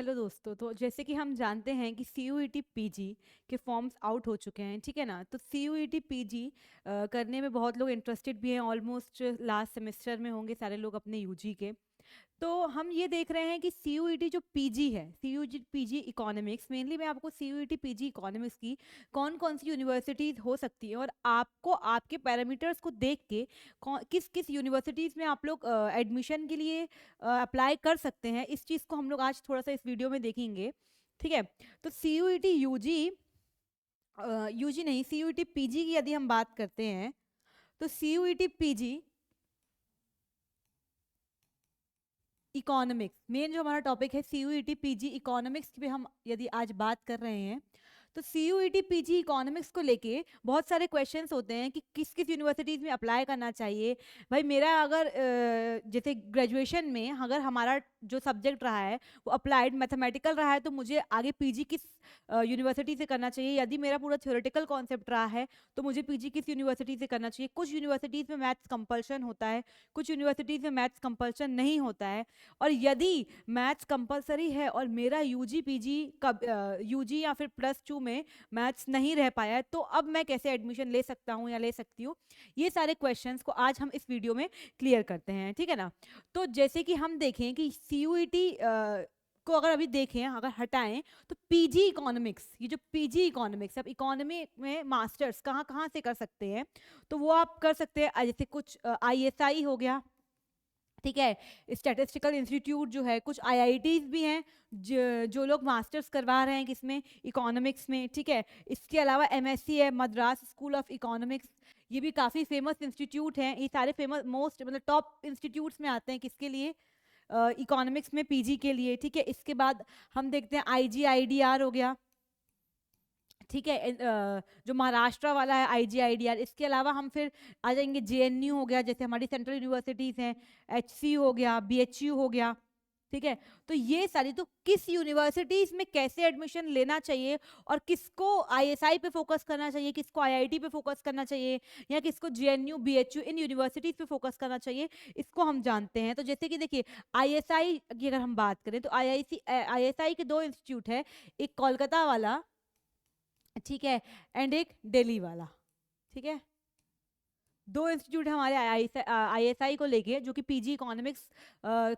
Hello दोस्तों। तो जैसे कि हम जानते हैं कि C U E T P G के फॉर्म्स आउट हो चुके हैं, ठीक है ना। तो C U E T P G करने में बहुत लोग इंटरेस्टेड भी हैं। ऑलमोस्ट लास्ट सेमेस्टर में होंगे सारे लोग अपने यू जी के। तो हम ये देख रहे हैं कि सी यू ई टी जो पी जी है, C U G P G economics, mainly मैं आपको C U E T P G economics की कौन कौन सी यूनिवर्सिटीज़ हो सकती है और आपको आपके पैरामीटर्स को देख के किस किस यूनिवर्सिटीज़ में आप लोग एडमिशन के लिए अप्लाई कर सकते हैं, इस चीज़ को हम लोग आज थोड़ा सा इस वीडियो में देखेंगे। ठीक है। तो C U E T U G, U G नहीं, C U E T P G की यदि हम बात करते हैं तो C U E T P G economics, main जो हमारा टॉपिक है C U E T P G economics की भी हम यदि आज बात कर रहे हैं, तो C U E T P G economics को लेके बहुत सारे क्वेश्चंस होते हैं कि किस किस यूनिवर्सिटीज़ में अप्लाई करना चाहिए। भाई मेरा अगर जैसे ग्रेजुएशन में अगर हमारा जो सब्जेक्ट रहा है वो अप्लाइड मैथमेटिकल रहा है, तो मुझे आगे पीजी किस यूनिवर्सिटी से करना चाहिए। यदि मेरा पूरा थ्योरेटिकल कॉन्सेप्ट रहा है तो मुझे पीजी किस यूनिवर्सिटी से करना चाहिए। कुछ यूनिवर्सिटीज़ में मैथ्स कंपल्शन होता है, कुछ यूनिवर्सिटीज़ में मैथ्स कंपल्शन नहीं होता है। और यदि मैथ्स कंपलसरी है और मेरा यूजी पीजी कब यूजी या फिर +2 में मैथ्स नहीं रह पाया है, तो अब मैं कैसे एडमिशन ले सकता हूँ या ले सकती हूँ। ये सारे क्वेश्चंस को आज हम इस वीडियो में क्लियर करते हैं, ठीक है ना। तो जैसे कि हम देखें कि सी यू ई टी को अगर अभी देखें, अगर हटाएं, तो पीजी इकोनॉमिक्स, ये जो पीजी इकोनॉमिक्स, अब इकोनॉमी में मास्टर्स कहाँ कहाँ से कर सकते हैं, तो वो आप कर सकते हैं जैसे कुछ ISI हो गया, ठीक है। स्टैटिस्टिकल इंस्टीट्यूट जो है, कुछ आईआईटीज भी हैं जो लोग मास्टर्स करवा रहे हैं किसमें, इकोनॉमिक्स में, ठीक है। इसके अलावा MSc है, मद्रास स्कूल ऑफ इकोनॉमिक्स, ये भी काफ़ी फेमस इंस्टीट्यूट हैं। ये सारे फेमस मोस्ट मतलब टॉप इंस्टीट्यूट्स में आते हैं किसके लिए, इकोनॉमिक्स में पीजी के लिए, ठीक है। इसके बाद हम देखते हैं IGIDR हो गया, ठीक है। जो महाराष्ट्र वाला है IGIDR। इसके अलावा हम फिर आ जाएंगे JNU हो गया, जैसे हमारी सेंट्रल यूनिवर्सिटीज़ हैं, HC हो गया, BHU हो गया, ठीक है। तो ये सारी, तो किस यूनिवर्सिटीज़ में कैसे एडमिशन लेना चाहिए और किसको ISI पे फोकस करना चाहिए, किसको IIT पे फोकस करना चाहिए, या किसको JNU BHU इन यूनिवर्सिटीज़ पे फोकस करना चाहिए, इसको हम जानते हैं। तो जैसे कि देखिए ISI की अगर हम बात करें तो ISI के दो इंस्टीट्यूट है, एक कोलकाता वाला, ठीक है, एंड एक दिल्ली वाला, ठीक है। दो इंस्टीट्यूट है हमारे ISI को लेके जो कि पीजी इकोनॉमिक्स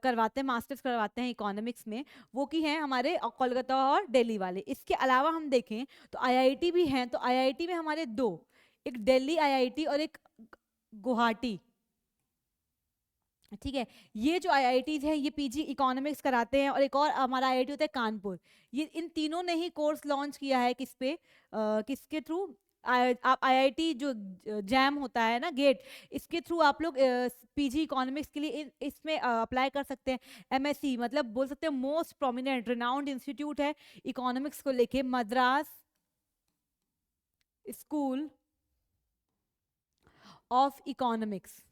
करवाते हैं, मास्टर्स करवाते हैं इकोनॉमिक्स में, वो की हैं हमारे कोलकाता और दिल्ली वाले। इसके अलावा हम देखें तो IIT भी हैं, तो IIT में हमारे दो, एक दिल्ली IIT और एक गुवाहाटी, ठीक है। ये जो IITs हैं ये पीजी इकोनॉमिक्स कराते हैं, और एक और हमारा IIT होता है कानपुर। ये इन तीनों ने ही कोर्स लॉन्च किया है किस पे, किसके थ्रू, आप IIT जो जैम होता है ना, गेट, इसके थ्रू आप लोग पीजी इकोनॉमिक्स के लिए इसमें अप्लाई कर सकते हैं। MSc मतलब बोल सकते हैं मोस्ट प्रोमिनेंट रिनाउंड इंस्टीट्यूट है इकोनॉमिक्स को लेके, मद्रास स्कूल ऑफ इकोनॉमिक्स,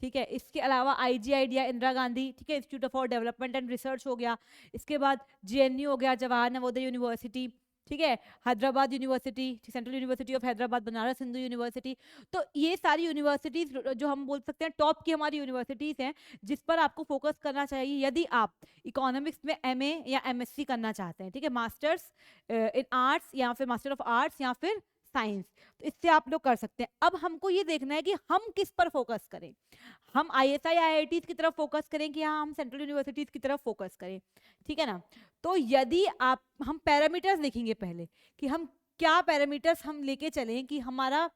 ठीक है। इसके अलावा IGIDR इंदिरा गांधी, ठीक है, institute for development and research हो गया। इसके बाद JNU हो गया, जवाहर नवोदय यूनिवर्सिटी, ठीक है। Hyderabad university, central university of Hyderabad, Banaras Hindu university. तो ये सारी यूनिवर्सिटीज जो हम बोल सकते हैं टॉप की हमारी यूनिवर्सिटीज हैं, जिस पर आपको फोकस करना चाहिए यदि आप इकोनॉमिक्स में MA या MSc करना चाहते हैं, ठीक है। मास्टर्स इन आर्ट्स या फिर मास्टर ऑफ आर्ट्स या फिर साइंस, तो इससे आप लोग कर सकते हैं। अब हमको ये देखना है कि हम किस पर फोकस करें, हम ISI IITs की तरफ फोकस करें कि हाँ हम सेंट्रल यूनिवर्सिटीज की तरफ फोकस करें, ठीक है ना। तो यदि आप, हम पैरामीटर्स देखेंगे पहले कि हम क्या पैरामीटर्स हम लेके चलें कि हमारा,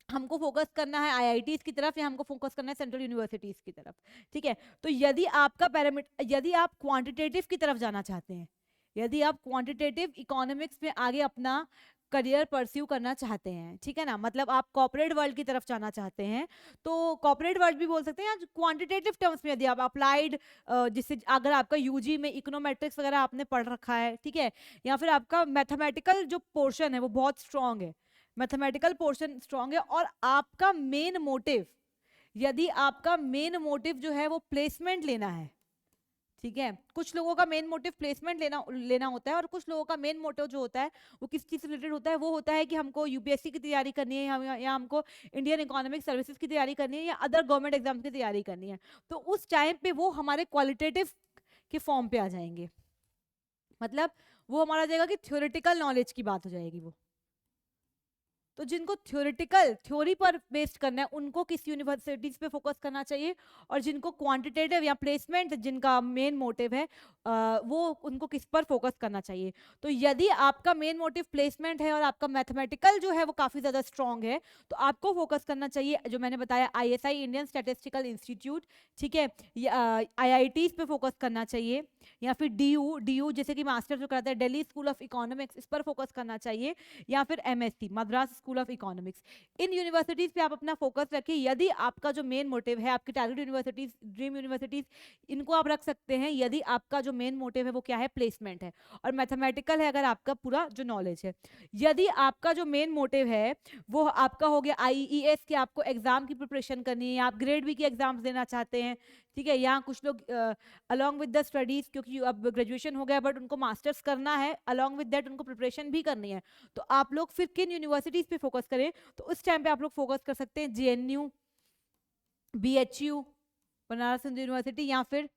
हमको फोकस करना है IITs की तरफ या हमको फोकस करना है सेंट्रल यूनिवर्सिटीज की तरफ, ठीक है। तो यदि आपका पैरामीटर, यदि आप क्वांटिटेटिव की तरफ जाना चाहते हैं, यदि आप क्वांटिटेटिव इकोनॉमिक्स में आगे अपना करियर परस्यू करना चाहते हैं, ठीक है ना, मतलब आप कॉर्पोरेट वर्ल्ड की तरफ जाना चाहते हैं, तो कॉर्पोरेट वर्ल्ड भी बोल सकते हैं, या क्वांटिटेटिव टर्म्स में यदि आप अप्लाइड, जिससे अगर आपका यूजी में इकोनोमेट्रिक्स वगैरह आपने पढ़ रखा है, ठीक है, या फिर आपका मैथमेटिकल जो पोर्शन है वो बहुत स्ट्रांग है, मैथमेटिकल पोर्शन स्ट्रांग है, और आपका मेन मोटिव, यदि आपका मेन मोटिव जो है वो प्लेसमेंट लेना है, ठीक है। कुछ लोगों का मेन मोटिव प्लेसमेंट लेना लेना होता है, और कुछ लोगों का मेन मोटिव जो होता है वो किस चीज से रिलेटेड होता है, वो होता है कि हमको UPSC की तैयारी करनी है, या हमको इंडियन इकोनॉमिक सर्विसेज की तैयारी करनी है, या अदर गवर्नमेंट एग्जाम्स की तैयारी करनी है। तो उस टाइम पे वो हमारे क्वालिटेटिव के फॉर्म पे आ जाएंगे। मतलब वो हमारा आ जाएगा कि थ्योरेटिकल नॉलेज की बात हो जाएगी वो। तो जिनको थ्योरी पर बेस्ड करना है उनको किस यूनिवर्सिटीज पे फोकस करना चाहिए, और जिनको क्वांटिटेटिव या प्लेसमेंट जिनका मेन मोटिव है वो उनको किस पर फोकस करना चाहिए। तो यदि आपका मेन मोटिव प्लेसमेंट है और आपका मैथमेटिकल जो है वो काफ़ी ज़्यादा स्ट्रॉन्ग है, तो आपको फोकस करना चाहिए जो मैंने बताया ISI इंडियन स्टैटिस्टिकल इंस्टीट्यूट, ठीक है, IITs पे फोकस करना चाहिए, या फिर DU जैसे कि मास्टर जो करता है दिल्ली स्कूल ऑफ इकोनॉमिक्स, इस पर फोकस करना चाहिए, या फिर MSc Madras school of economics. In universities पे आप अपना फोकस रखिए। यदि आपका जो मेन मोटिव है, आपकी टारगेट यूनिवर्सिटीज, ड्रीम यूनिवर्सिटीज, इनको आप रख सकते हैं यदि आपका जो मेन मोटिव है वो क्या है, प्लेसमेंट है, और मैथमेटिकल है अगर आपका पूरा जो नॉलेज है। यदि आपका जो मेन मोटिव है वो आपका हो गया IES के आपको एग्जाम की प्रिपरेशन करनी है, आप ग्रेड बी की एग्जाम्स देना चाहते हैं, ठीक है, यहाँ कुछ लोग अलॉन्ग विद द स्टडीज, क्योंकि अब ग्रेजुएशन हो गया बट उनको मास्टर्स करना है, अलॉन्ग विद दैट उनको प्रिपरेशन भी करनी है, तो आप लोग फिर किन यूनिवर्सिटीज पे फोकस करें, तो उस टाइम पे आप लोग फोकस कर सकते हैं JNU, BHU Banaras Hindu university, या फिर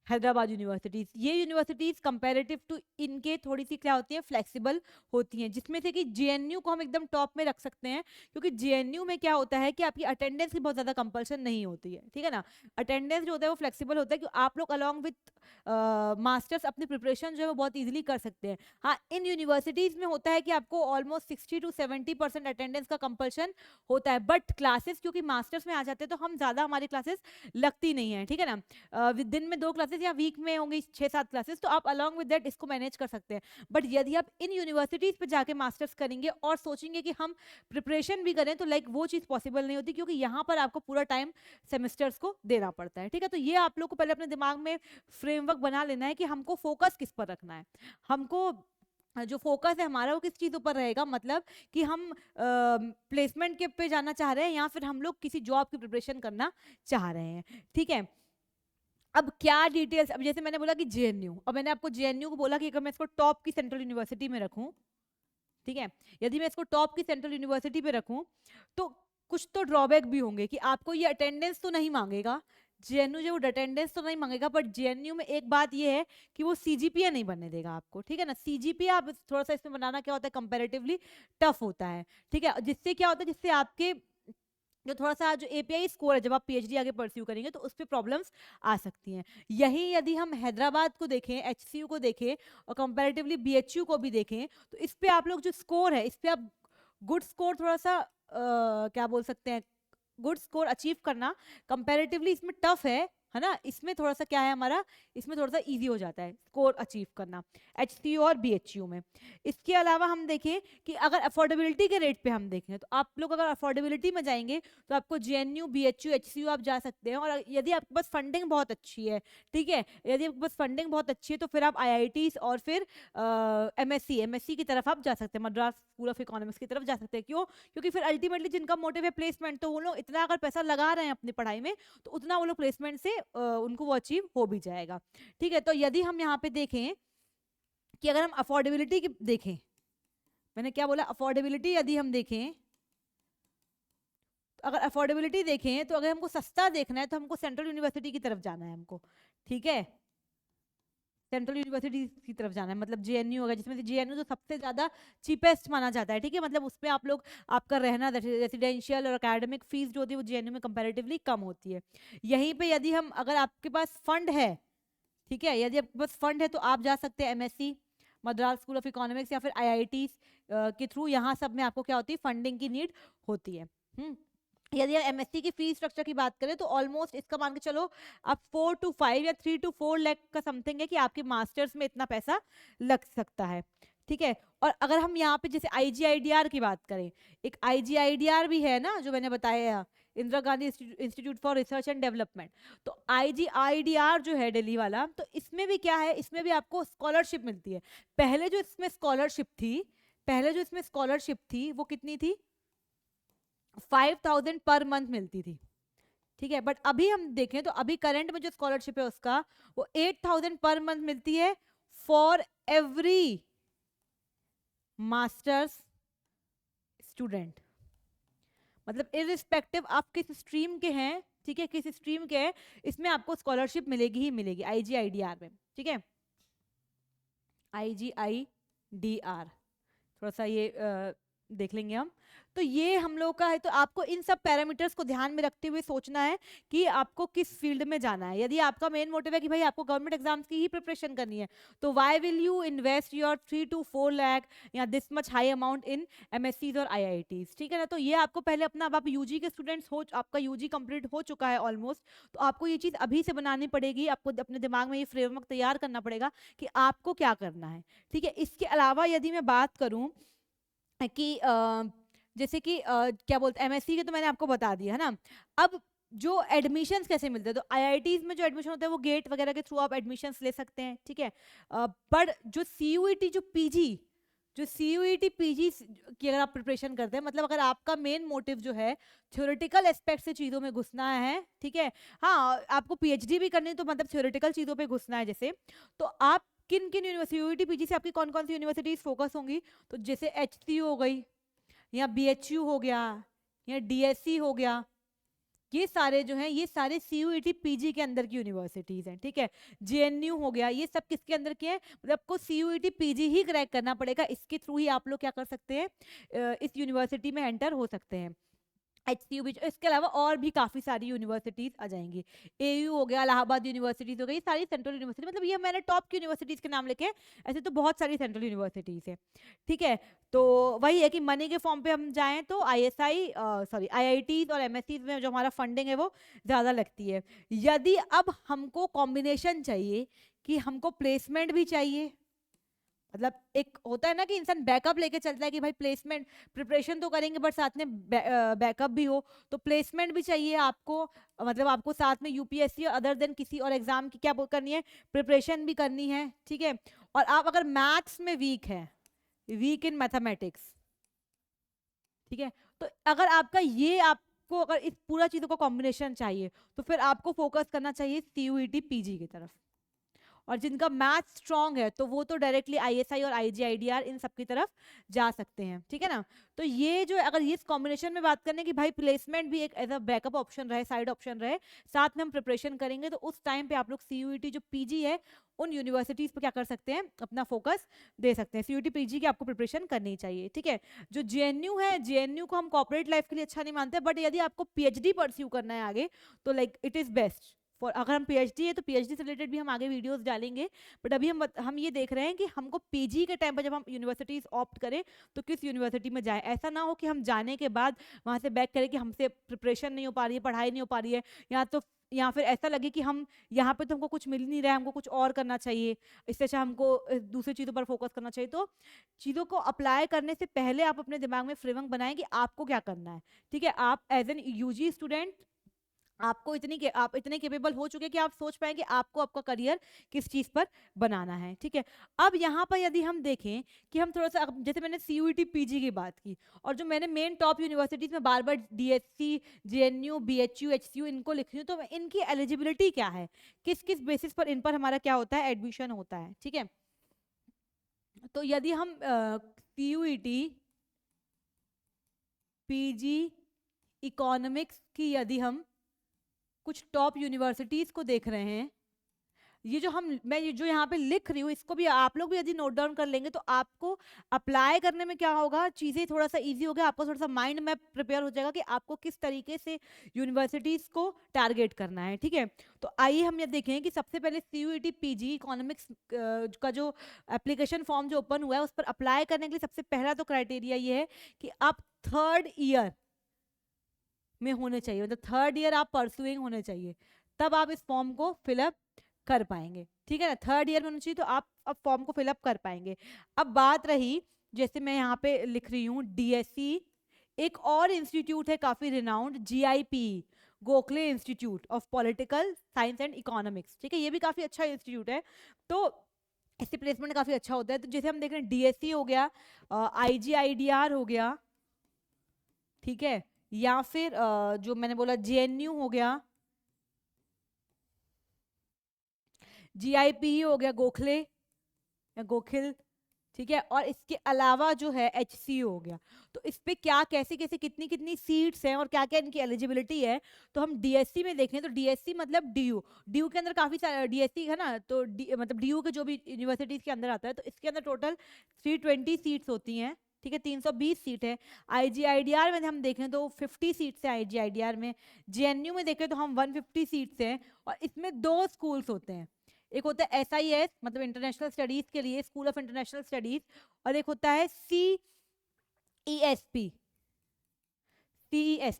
हैदराबाद यूनिवर्सिटीज। ये यूनिवर्सिटीज कंपैरेटिव टू इनके थोड़ी सी क्या होती है, फ्लेक्सिबल होती हैं, जिसमें से कि JNU को हम एकदम टॉप में रख सकते हैं, क्योंकि JNU में क्या होता है कि आपकी अटेंडेंस की बहुत ज्यादा कंपल्शन नहीं होती है, ठीक है ना, अटेंडेंस जो होता है वो फ्लेक्सिबल होता है, कि आप लोग अलॉन्ग विथ मास्टर्स अपनी प्रिपरेशन जो है वो बहुत ईजिली कर सकते हैं। हाँ, इन यूनिवर्सिटीज में होता है कि आपको ऑलमोस्ट 60 to 70% अटेंडेंस का कंपल्शन होता है, बट क्लासेस क्योंकि मास्टर्स में आ जाते हैं तो हम ज्यादा हमारी क्लासेस लगती नहीं है, ठीक है ना, दिन में 2 क्लासेस या वीक में होंगी 6-7 क्लासेस, तो आप अलॉन्ग विद दैट इसको मैनेज कर सकते हैं। बट यदि आप इन यूनिवर्सिटीज पे जाके मास्टर्स करेंगे और सोचेंगे कि हम प्रिपरेशन भी करें, तो लाइक वो चीज़ पॉसिबल नहीं होती, क्योंकि यहाँ पर आपको पूरा टाइम सेमेस्टर्स को देना पड़ता है, ठीक है। तो ये आप लोग को पहले अपने दिमाग में फ्रेमवर्क बना लेना है कि हमको फोकस किस पर रखना है। हमको जो फोकस है हमारा वो किस चीज़ पर रहेगा, मतलब कि हम प्लेसमेंट के पे जाना चाह रहे हैं, या फिर हम लोग किसी जॉब की प्रिपरेशन करना चाह रहे हैं, ठीक है। अब क्या डिटेल्स, अब जैसे मैंने बोला कि JNU, अब मैंने आपको JNU को बोला कि अगर मैं इसको टॉप की सेंट्रल यूनिवर्सिटी में रखूं, ठीक है, यदि मैं इसको टॉप की सेंट्रल यूनिवर्सिटी पे रखूं, तो कुछ तो ड्रॉबैक भी होंगे कि आपको ये अटेंडेंस तो नहीं मांगेगा, JNU जो अटेंडेंस तो नहीं मांगेगा, बट JNU में एक बात ये है कि वो CGPA नहीं बनने देगा आपको, ठीक है ना। CGPA आप थोड़ा सा इसमें बनाना क्या होता है, कंपेरेटिवली टफ होता है, ठीक है, जिससे क्या होता है, जिससे आपके जो थोड़ा सा जो API स्कोर है, जब आप PhD आगे परस्यू करेंगे तो उस पर प्रॉब्लम्स आ सकती हैं। यही यदि हम हैदराबाद को देखें, HCU को देखें, और कंपैरेटिवली BHU को भी देखें, तो इस पे आप लोग जो स्कोर है, इस पे आप गुड स्कोर थोड़ा सा क्या बोल सकते हैं, गुड स्कोर अचीव करना कंपैरेटिवली इसमें टफ है ना, इसमें थोड़ा सा क्या है हमारा, इसमें थोड़ा सा इजी हो जाता है स्कोर अचीव करना HCU और BHU में। इसके अलावा हम देखें कि अगर अफोर्डेबिलिटी के रेट पे हम देखें, तो आप लोग अगर अफोर्डेबिलिटी में जाएंगे तो आपको JNU, BHU, HCU आप जा सकते हैं, और यदि आपके पास फंडिंग बहुत अच्छी है, ठीक है, यदि आपके पास फंडिंग बहुत अच्छी है, तो फिर आप IITs और फिर MSc की तरफ आप जा सकते हैं, मद्रास स्कूल ऑफ इकोनॉमिक्स की तरफ जा सकते हैं। क्यों? क्योंकि फिर अल्टीमेटली जिनका मोटिव है प्लेसमेंट, तो वो लोग इतना अगर पैसा लगा रहे हैं अपनी पढ़ाई में, तो उतना वो लोग प्लेसमेंट से उनको वो अचीव हो भी जाएगा, ठीक है। तो यदि हम यहाँ पे देखें कि अगर हम अफोर्डेबिलिटी की देखें, मैंने क्या बोला, अफोर्डेबिलिटी यदि हम देखें, तो अगर अफोर्डेबिलिटी देखें तो अगर हमको सस्ता देखना है तो हमको सेंट्रल यूनिवर्सिटी की तरफ जाना है हमको, ठीक है, सेंट्रल यूनिवर्सिटी की तरफ जाना है, मतलब JNU होगा, जिसमें से JNU तो सबसे ज्यादा चीपेस्ट माना जाता है, ठीक है, मतलब उसमें आप लोग आपका रहना रेसिडेंशियल और एकेडमिक फीस जो होती है वो JNU में कंपैरेटिवली कम होती है। यहीं पे यदि हम, अगर आपके पास फंड है, ठीक है, यदि आपके पास फंड है तो आप जा सकते हैं MSc Madras school of economics या फिर IITs के थ्रू, यहाँ सब में आपको क्या होती है, फंडिंग की नीड होती है। यदि आप MSc की फीस स्ट्रक्चर की बात करें तो ऑलमोस्ट इसका मान के चलो आप 4 to 5 या 3 to 4 लाख का समथिंग है कि आपके मास्टर्स में इतना पैसा लग सकता है, ठीक है। और अगर हम यहाँ पे जैसे IGIDR की बात करें, एक IGIDR भी है ना जो मैंने बताया, Indira Gandhi institute for research and development, तो IGIDR जो है दिल्ली वाला, तो इसमें भी क्या है, इसमें भी आपको स्कॉलरशिप मिलती है। पहले जो इसमें स्कॉलरशिप थी वो कितनी थी, 5,000 पर मंथ मिलती थी, ठीक है, बट अभी हम देखें तो अभी करंट में जो स्कॉलरशिप है उसका वो 8,000 पर मंथ मिलती है फॉर एवरी मास्टर्स स्टूडेंट। मतलब इररिस्पेक्टिव आप किस स्ट्रीम के हैं, ठीक है, किस स्ट्रीम के हैं, इसमें आपको स्कॉलरशिप मिलेगी ही मिलेगी IGIDR में, ठीक है। IGIDR थोड़ा सा ये देख लेंगे हम। तो ये हम लोग का है, तो आपको इन सब पैरामीटर्स को ध्यान में रखते हुए सोचना है कि आपको किस फील्ड में जाना है। यदि आपका मेन मोटिव है कि भाई आपको गवर्नमेंट एग्जाम्स की ही प्रिपरेशन करनी है, तो why will you invest your 3 to 4 lakh या this much high amount in MSCs और IITs, ठीक है ना। तो ये आपको पहले अपना, अब आप यूजी के स्टूडेंट्स हो, आपका यूजी कंप्लीट हो चुका है ऑलमोस्ट, तो आपको ये चीज़ अभी से बनानी पड़ेगी, आपको अपने दिमाग में ये फ्रेमवर्क तैयार करना पड़ेगा कि आपको क्या करना है, ठीक है। इसके अलावा यदि मैं बात करूँ कि जैसे कि क्या बोलते हैं, MSc के तो मैंने आपको बता दिया है ना। अब जो एडमिशन्स कैसे मिलते हैं, तो IITs में जो एडमिशन होता है वो गेट वगैरह के थ्रू आप एडमिशन्स ले सकते हैं, ठीक है। पर जो CUET जो PG, जो CUET PG की अगर आप प्रिपरेशन करते हैं, मतलब अगर आपका मेन मोटिव जो है थ्योरेटिकल एस्पेक्ट से चीज़ों में घुसना है, ठीक है, हाँ आपको PhD भी करनी है तो मतलब थ्योरेटिकल चीज़ों पे घुसना है जैसे, तो आप किन किन यूनिवर्सिटी CUET PG से आपकी कौन कौन सी यूनिवर्सिटीज फोकस होंगी, तो जैसे HCU हो गई, या BHU हो गया, या DSC हो गया, ये सारे जो हैं ये सारे CUET PG के अंदर की यूनिवर्सिटीज हैं, ठीक है। JNU हो गया, ये सब किसके अंदर के हैं, मतलब आपको CUET PG ही क्रैक करना पड़ेगा, इसके थ्रू ही आप लोग क्या कर सकते हैं, इस यूनिवर्सिटी में एंटर हो सकते हैं। HCU भी, इसके अलावा और भी काफ़ी सारी यूनिवर्सिटीज़ आ जाएंगी। AU हो गया, इलाहाबाद यूनिवर्सिटीज़ हो गई, ये सारी सेंट्रल यूनिवर्सिटी, मतलब ये मैंने टॉप की यूनिवर्सिटीज़ के नाम लेके, ऐसे तो बहुत सारी सेंट्रल यूनिवर्सिटीज़ है, ठीक है। तो वही है कि मनी के फॉर्म पे हम जाएं तो IITs और MSCs में जो हमारा फंडिंग है वो ज़्यादा लगती है। यदि अब हमको कॉम्बिनेशन चाहिए कि हमको प्लेसमेंट भी चाहिए, मतलब एक होता है ना कि इंसान बैकअप लेके चलता है कि भाई प्लेसमेंट प्रिपरेशन तो करेंगे बट साथ में बैकअप भी हो, तो प्लेसमेंट भी चाहिए आपको, मतलब आपको साथ में UPSC और अदर देन किसी और एग्जाम की क्या करनी है, प्रिपरेशन भी करनी है, ठीक है। और आप अगर मैथ्स में वीक है, वीक इन मैथमेटिक्स, ठीक है, तो अगर आपका ये आपको अगर इस पूरा चीजों का कॉम्बिनेशन चाहिए, तो फिर आपको फोकस करना चाहिए CUET PG की तरफ। और जिनका मैथ स्ट्रांग है तो वो तो डायरेक्टली ISI और IGIDR इन सब की तरफ जा सकते हैं, ठीक है ना। तो ये जो अगर ये इस कॉम्बिनेशन में बात करें कि भाई प्लेसमेंट भी एक एज अ बैकअप ऑप्शन रहे, साइड ऑप्शन रहे, साथ में हम प्रिपरेशन करेंगे, तो उस टाइम पे आप लोग CUET जो PG है उन यूनिवर्सिटीज पर क्या कर सकते हैं, अपना फोकस दे सकते हैं। CUET PG की आपको प्रिपरेशन करनी चाहिए, ठीक है। जो JNU है, JNU को हम कॉर्पोरेट लाइफ के लिए अच्छा नहीं मानते, बट यदि आपको PhD परस्यू करना है आगे, तो like it is best for, अगर हम PhD है तो PhD से रिलेटेड भी हम आगे वीडियोस डालेंगे, बट अभी हम ये देख रहे हैं कि हमको PG के टाइम पर जब हम यूनिवर्सिटीज ऑप्ट करें तो किस यूनिवर्सिटी में जाए। ऐसा ना हो कि हम जाने के बाद वहाँ से बैक करें कि हमसे प्रिपरेशन नहीं हो पा रही है, पढ़ाई नहीं हो पा रही है, या फिर ऐसा लगे कि हम यहाँ पे तो हमको कुछ मिल नहीं रहा है, हमको कुछ और करना चाहिए, इससे अच्छा हमको दूसरी चीज़ों पर फोकस करना चाहिए। तो चीज़ों को अप्लाई करने से पहले आप अपने दिमाग में फ्रेमवर्क बनाएं कि आपको क्या करना है, ठीक है। आप एज एन UG स्टूडेंट आपको आप इतने केपेबल हो चुके कि आप सोच पाए कि आपको आपका करियर किस चीज पर बनाना है, ठीक है। अब यहाँ पर यदि हम देखें कि हम थोड़ा सा, जैसे मैंने CUET PG की बात की, और जो मैंने मेन टॉप यूनिवर्सिटीज में बार बार DSC, JNU, BHU, HCU इनको लिख रही हूँ, तो इनकी एलिजिबिलिटी क्या है, किस किस बेसिस पर इन पर हमारा क्या होता है, एडमिशन होता है, ठीक है। तो यदि हम CUET PG इकोनॉमिक्स की यदि हम कुछ टॉप यूनिवर्सिटीज को देख रहे हैं, ये जो मैं ये जो यहाँ पे लिख रही हूँ इसको भी आप लोग भी यदि नोट डाउन कर लेंगे तो आपको अप्लाई करने में क्या होगा, चीज़ें थोड़ा सा इजी हो गया, आपको थोड़ा सा माइंड मैप प्रिपेयर हो जाएगा कि आपको किस तरीके से यूनिवर्सिटीज को टारगेट करना है, ठीक है। तो आइए हम ये देखें कि सबसे पहले CUET PG इकोनॉमिक्स का जो एप्लीकेशन फॉर्म जो ओपन हुआ है उस पर अप्लाई करने के लिए सबसे पहला तो क्राइटेरिया ये है कि आप 3rd ईयर में होने चाहिए, मतलब 3rd ईयर आप परसुइंग होने चाहिए, तब आप इस फॉर्म को फिलअप कर पाएंगे, ठीक है ना। 3rd ईयर में होना चाहिए तो आप अब फॉर्म को फिलअप कर पाएंगे। अब बात रही, जैसे मैं यहाँ पे लिख रही हूँ DSC, एक और इंस्टीट्यूट है काफी renowned, GIP, Gokhale institute of political science and economics, ठीक है, ये भी काफी अच्छा इंस्टीट्यूट है, तो इससे प्लेसमेंट काफी अच्छा होता है। तो जैसे हम देख रहे हैं DSC हो गया, IGIDR हो गया, ठीक है, या फिर जो मैंने बोला JNU हो गया, GIP हो गया, गोखले या गोखिल, ठीक है। और इसके अलावा जो है HCU हो गया। तो इस पे क्या कैसे कैसे कितनी कितनी सीट्स हैं और क्या क्या इनकी एलिजिबिलिटी है, तो हम DSC में देखें तो DSC मतलब DU के अंदर काफी सारे DSC है ना, तो मतलब DU के जो भी यूनिवर्सिटीज के अंदर आता है, तो इसके अंदर टोटल 320 सीट्स होती हैं। ठीक है, 320 सीट है। IGIDR में हम देखें तो 50 सीट्स है IGIDR में। JNU में देखें तो हम 150 सीट्स हैं। और इसमें 2 स्कूल्स होते हैं, एक होता है SIS मतलब इंटरनेशनल स्टडीज के लिए, स्कूल ऑफ इंटरनेशनल स्टडीज, और एक होता है CESP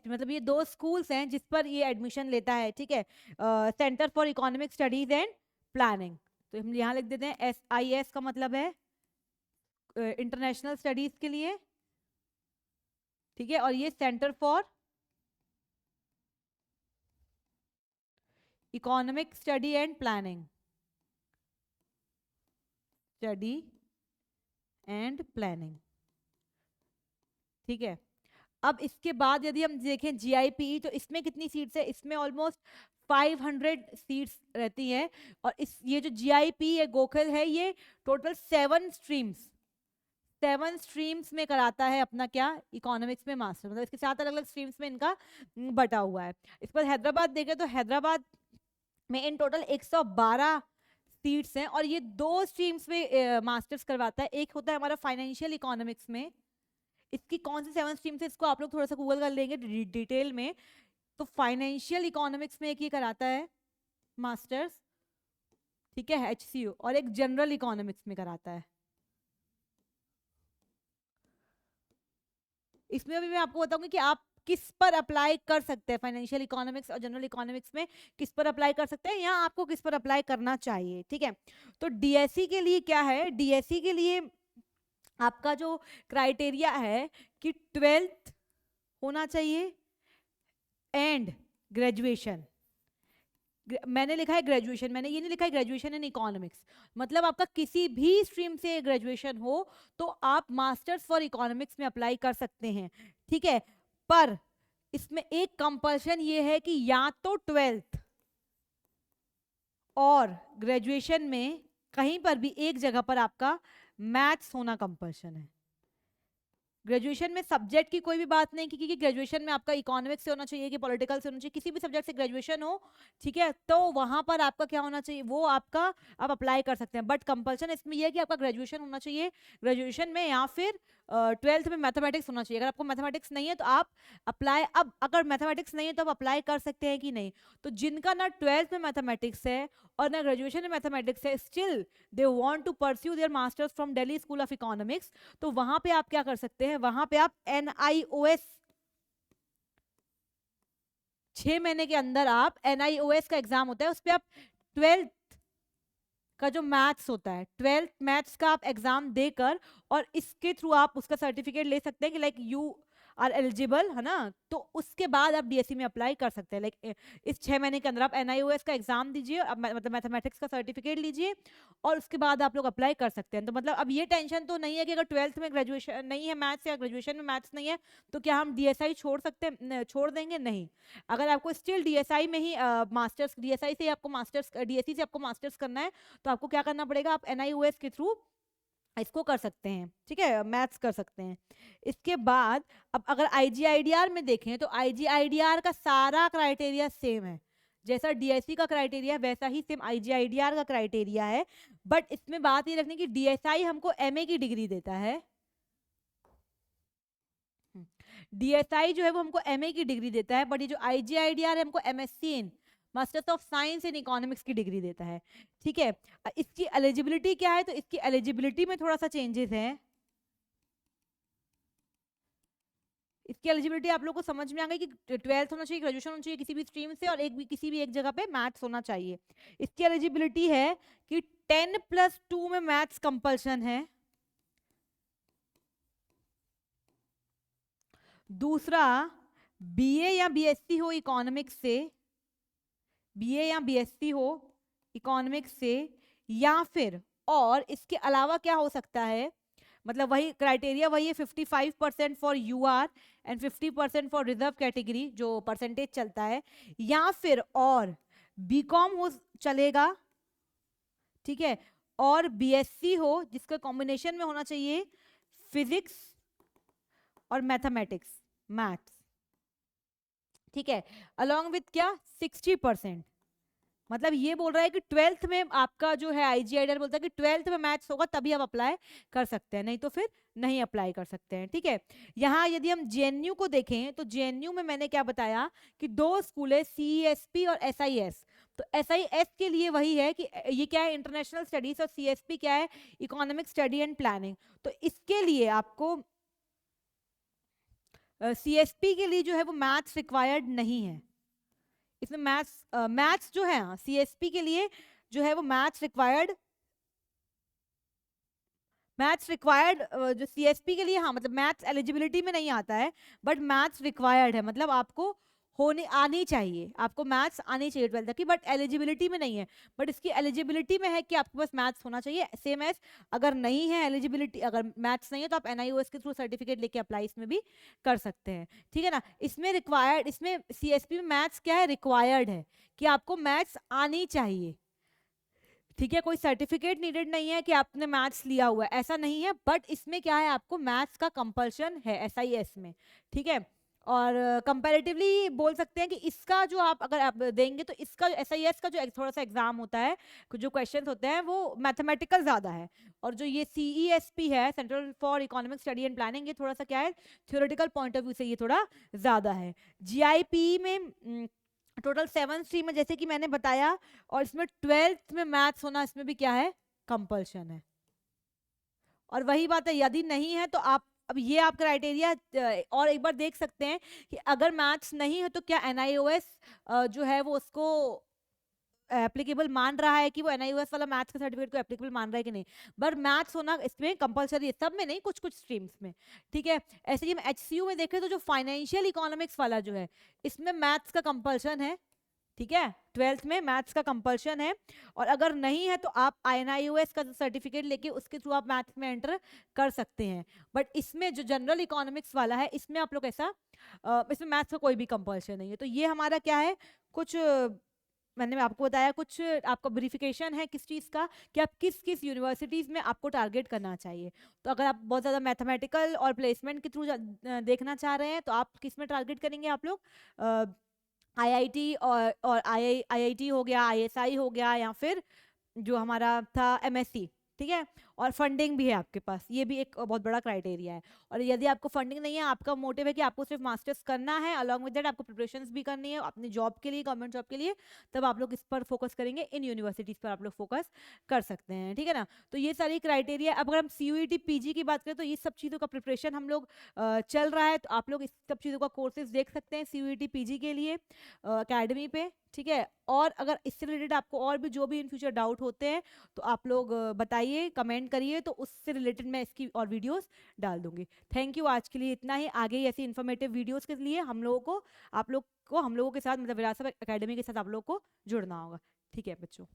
मतलब ये 2 स्कूल्स हैं जिस पर ये एडमिशन लेता है। ठीक है, centre for economic studies and planning. तो हम यहाँ लिख देते हैं SIS का मतलब है इंटरनेशनल स्टडीज के लिए। ठीक है, और ये centre for economic study and planning, study and planning. ठीक है, अब इसके बाद यदि हम देखें GIPE, तो इसमें कितनी सीट्स है, इसमें ऑलमोस्ट 500 सीट्स रहती हैं। और इस ये जो GIPE है गोखल है, ये टोटल 7 स्ट्रीम्स में कराता है अपना क्या, इकोनॉमिक्स में मास्टर, मतलब इसके 7 अलग अलग स्ट्रीम्स में इनका बटा हुआ है। इस पर हैदराबाद देखें तो हैदराबाद में इन टोटल 112 सीट्स हैं और ये 2 स्ट्रीम्स में मास्टर्स करवाता है। एक होता है हमारा फाइनेंशियल इकोनॉमिक्स में, इसकी कौन सी 7 स्ट्रीम्स है इसको आप लोग थोड़ा सा गूगल कर लेंगे डिटेल में। तो फाइनेंशियल इकोनॉमिक्स में एक ये कराता है मास्टर्स, ठीक है, HCU, और एक जनरल इकोनॉमिक्स में कराता है। इसमें अभी मैं आपको बताऊंगी कि आप किस पर अप्लाई कर सकते हैं, फाइनेंशियल इकोनॉमिक्स और जनरल इकोनॉमिक्स में किस पर अप्लाई कर सकते हैं या आपको किस पर अप्लाई करना चाहिए। ठीक है, तो DSC के लिए क्या है, DSC के लिए आपका जो क्राइटेरिया है कि 12th होना चाहिए एंड ग्रेजुएशन। मैंने लिखा है ग्रेजुएशन, मैंने ये नहीं लिखा है ग्रेजुएशन इन इकोनॉमिक्स। मतलब आपका किसी भी स्ट्रीम से ग्रेजुएशन हो तो आप मास्टर्स फॉर इकोनॉमिक्स में अप्लाई कर सकते हैं। ठीक है, पर इसमें एक कंपल्शन ये है कि या तो 12th और ग्रेजुएशन में कहीं पर भी एक जगह पर आपका मैथ्स होना कंपल्शन है। ग्रेजुएशन में सब्जेक्ट की कोई भी बात नहीं क्योंकि ग्रेजुएशन में आपका इकोनॉमिक्स से होना चाहिए कि पॉलिटिकल से होना चाहिए, किसी भी सब्जेक्ट से ग्रेजुएशन हो, ठीक है, तो वहां पर आपका क्या होना चाहिए, वो आपका आप अप्लाई कर सकते हैं। बट कंपल्सन इसमें यह है कि आपका ग्रेजुएशन होना चाहिए, ग्रेजुएशन में या फिर 12th में मैथमेटिक्स होना चाहिए। अगर आपको मैथमेटिक्स नहीं है तो आप अप्लाई, अब अगर मैथमेटिक्स नहीं है तो आप अप्लाई कर सकते हैं कि नहीं। तो जिनका ना 12th में मैथमेटिक्स है और ना ग्रेजुएशन में मैथमेटिक्स है, still they want to pursue their masters from Delhi School of Economics, तो वहां पे आप क्या कर सकते हैं, वहां पे आप NIOS 6 महीने के अंदर आप NIOS का एग्जाम होता है, उस पर आप 12th का जो मैथ्स होता है 12th मैथ्स का आप एग्जाम देकर और इसके थ्रू आप उसका सर्टिफिकेट ले सकते हैं कि लाइक यू आर एलिजिबल, है ना। तो उसके बाद आप DSC में अप्लाई कर सकते हैं। लाइक इस 6 महीने के अंदर आप NIOS का एग्जाम दीजिए, मतलब मैथमेटिक्स का सर्टिफिकेट लीजिए और उसके बाद आप लोग अप्लाई कर सकते हैं। तो मतलब अब ये टेंशन तो नहीं है कि अगर 12th में ग्रेजुएशन नहीं है मैथ्स या ग्रेजुएशन में मैथ्स नहीं है तो क्या हम DSI छोड़ सकते हैं, छोड़ देंगे, नहीं। अगर आपको स्टिल DSI में ही मास्टर्स, DSI से आपको मास्टर्स, DSC से आपको मास्टर्स करना है तो आपको क्या करना पड़ेगा, आप NIOS के थ्रू इसको कर सकते हैं। ठीक है, मैथ्स कर सकते हैं। इसके बाद अब अगर IGIDR में देखें तो IGIDR का सारा क्राइटेरिया सेम है, जैसा DSC का क्राइटेरिया वैसा ही सेम IGIDR का क्राइटेरिया है। बट इसमें बात ये रखने की DSI हमको MA की डिग्री देता है, DSI जो है वो हमको MA की डिग्री देता है, बट ये जो IGIDR है हमको MSc in masters of science in economics की डिग्री देता है। ठीक है, इसकी एलिजिबिलिटी क्या है, तो इसकी एलिजिबिलिटी में थोड़ा सा चेंजेस है। इसकी एलिजिबिलिटी आप लोग को समझ में आ गई कि 12th होना चाहिए, ग्रेजुएशन होना चाहिए किसी भी स्ट्रीम से और किसी भी एक जगह पे मैथ्स होना चाहिए। इसकी एलिजिबिलिटी है कि 10+2 में मैथ्स कंपल्सन है। दूसरा, BA या BSc हो इकोनॉमिक्स से, BA या BSc हो इकोनॉमिक्स से, या फिर और इसके अलावा क्या हो सकता है, मतलब वही क्राइटेरिया वही है, 55% for UR and 50% for reserve category जो परसेंटेज चलता है, या फिर और BCom हो चलेगा। ठीक है, और बीएससी हो जिसका कॉम्बिनेशन में होना चाहिए फिजिक्स और मैथमेटिक्स, मैथ्स, ठीक है, अलॉन्ग विथ क्या 60%। मतलब ये बोल रहा है कि 12th में आपका जो है IGIDR बोलता है कि 12th में मैथ्स होगा तभी आप अप्लाई कर सकते हैं, नहीं तो फिर नहीं अप्लाई कर सकते हैं, ठीक है। यहाँ यदि हम JNU को देखें तो JNU में मैंने क्या बताया कि 2 स्कूल है, CESP और SIS। तो SIS के लिए वही है कि ये क्या है, इंटरनेशनल स्टडीज, और CSP क्या है, इकोनॉमिक स्टडी एंड प्लानिंग। तो इसके लिए आपको CSP के लिए जो है वो मैथ्स रिक्वायर्ड नहीं है, इसमें मैथ्स जो है CSP के लिए जो है वो मैथ्स रिक्वायर्ड जो CSP के लिए, हाँ मतलब मैथ्स एलिजिबिलिटी में नहीं आता है, बट मैथ्स रिक्वायर्ड है, मतलब आपको होनी आनी चाहिए, आपको मैथ्स आनी चाहिए 12th तक की, बट एलिजिबिलिटी में नहीं है। बट इसकी एलिजिबिलिटी में है कि आपके पास मैथ्स होना चाहिए, सेम एज अगर नहीं है एलिजिबिलिटी, अगर मैथ्स नहीं है तो आप NIOS के थ्रू सर्टिफिकेट लेके अप्लाई इसमें भी कर सकते हैं, ठीक है ना। इसमें रिक्वायर्ड, इसमें CSP में मैथ्स क्या है, रिक्वायर्ड है कि आपको मैथ्स आनी चाहिए, ठीक है। कोई सर्टिफिकेट नीडेड नहीं है कि आपने मैथ्स लिया हुआ है, ऐसा नहीं है, बट इसमें क्या है, आपको मैथ्स का कंपल्शन है SIS में, ठीक है। और कंपैरेटिवली बोल सकते हैं कि इसका जो अगर आप देंगे तो इसका SIS का जो थोड़ा सा एग्जाम होता है, जो क्वेश्चंस होते हैं वो मैथमेटिकल ज़्यादा है, और जो ये CESP है, central for economic study and planning, ये थोड़ा सा क्या है, थ्योरेटिकल पॉइंट ऑफ व्यू से ये थोड़ा ज़्यादा है। GIP में टोटल 7 स्ट्रीम में जैसे कि मैंने बताया, और इसमें 12th में मैथ्स होना इसमें भी क्या है, कंपल्शन है। और वही बात है, यदि नहीं है तो आप अब ये आप क्राइटेरिया और एक बार देख सकते हैं कि अगर मैथ्स नहीं है तो क्या NIOS जो है वो उसको एप्लीकेबल मान रहा है, कि वो NIOS वाला मैथ्स का सर्टिफिकेट को एप्लीकेबल मान रहा है कि नहीं। बट मैथ्स होना इसमें कंपलसरी है, सब में नहीं, कुछ कुछ स्ट्रीम्स में, ठीक है। ऐसे ही हम HCU में देखें तो जो फाइनेंशियल इकोनॉमिक्स वाला जो है, इसमें मैथ्स का कंपल्शन है, ठीक है, 12th में मैथ्स का कंपल्शन है। और अगर नहीं है तो आप NIOS का सर्टिफिकेट लेके उसके थ्रू आप मैथ्स में एंटर कर सकते हैं। बट इसमें जो जनरल इकोनॉमिक्स वाला है, इसमें आप लोग ऐसा इसमें मैथ्स का कोई भी कंपल्शन नहीं है। तो ये हमारा क्या है, कुछ मैंने आपको बताया, कुछ आपका वेरिफिकेशन है किस चीज़ का, कि आप किस किस यूनिवर्सिटीज़ में आपको टारगेट करना चाहिए। तो अगर आप बहुत ज़्यादा मैथमेटिकल और प्लेसमेंट के थ्रू देखना चाह रहे हैं तो आप किस में टारगेट करेंगे, आप लोग IIT और IIT हो गया, ISI हो गया, या फिर जो हमारा था MSc, ठीक है। और फंडिंग भी है आपके पास, ये भी एक बहुत बड़ा क्राइटेरिया है। और यदि आपको फंडिंग नहीं है, आपका मोटिव है कि आपको सिर्फ मास्टर्स करना है, अलॉन्ग विद दैट आपको प्रिपरेशंस भी करनी है अपनी जॉब के लिए, गवर्नमेंट जॉब के लिए, तब आप लोग इस पर फोकस करेंगे, इन यूनिवर्सिटीज़ पर आप लोग फोकस कर सकते हैं, ठीक है ना। तो ये सारी क्राइटेरिया। अब अगर हम CUET PG की बात करें तो ये सब चीज़ों का प्रिपरेशन हम लोग चल रहा है, तो आप लोग इस सब चीज़ों का कोर्सेज देख सकते हैं CUET PG के लिए अकेडमी पे, ठीक है। और अगर इससे रिलेटेड आपको और भी जो भी इन फ्यूचर डाउट होते हैं तो आप लोग बताइए, कमेंट करिए, तो उससे रिलेटेड मैं इसकी और वीडियोस डाल दूंगी। थैंक यू, आज के लिए इतना ही। आगे ही ऐसी इन्फॉर्मेटिव वीडियोस के लिए हम लोगों को आप लोग को हम लोगों के साथ, मतलब विरासत एकेडमी के साथ आप लोग को जुड़ना होगा, ठीक है बच्चों।